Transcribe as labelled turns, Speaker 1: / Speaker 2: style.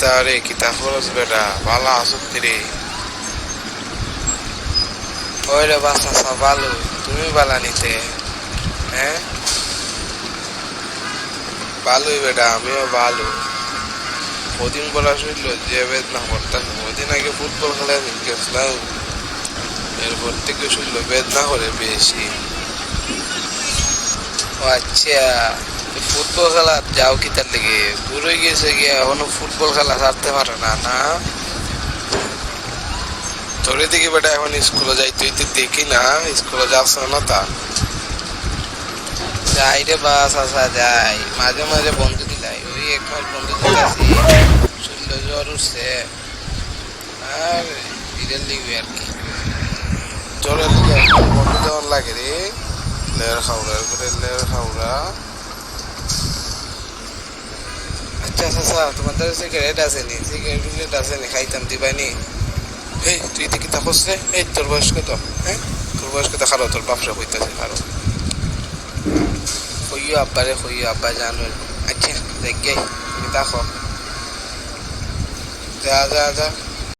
Speaker 1: যাও রে কিতা খরচ বেটা ভালো আসক্তি রে ওই রে বাসা ভালো তুমি বালা নিতে হ্যাঁ ভালোই বেটা আমিও ভালো কদিন বলা শুনলো যে বেদনা করতাম ওদিন আগে ফুটবল খেলা গেছিলাম এরপর থেকে শুনলো বেদনা করে বেশি ও আচ্ছা ফুটবল খেলা যাও কি তার লেগে বুড়ো গেছে গিয়ে এখনো ফুটবল খেলা ছাড়তে পারে না না তোরে দেখি বেটা এখন স্কুলে যাই তুই তো দেখি না স্কুলে যাস না তা যাই রে বাস আসা যাই মাঝে মাঝে বন্ধু দিলাই ওই এক মাস বন্ধু দিলাছি শুনল জ্বর উঠছে আর ঈদের লিখবি আর কি জ্বরের লিগে বন্ধু দেওয়ার লাগে রে লের খাওড়া করে লের খাওড়া আচ্ছা আচ্ছা তোমাদের সিগারেট আছে নি সিগারেট আছে নি খাইতাম দিবানি এই তুই দেখি থাকস রে এই তোর বয়স কত হ্যাঁ তোর বয়স কত খারো তোর বাপরা হইতাছে খারো কইও আব্বারে কইও আব্বা জানো আচ্ছা দেখ গে তুমি দেখো যা যা যা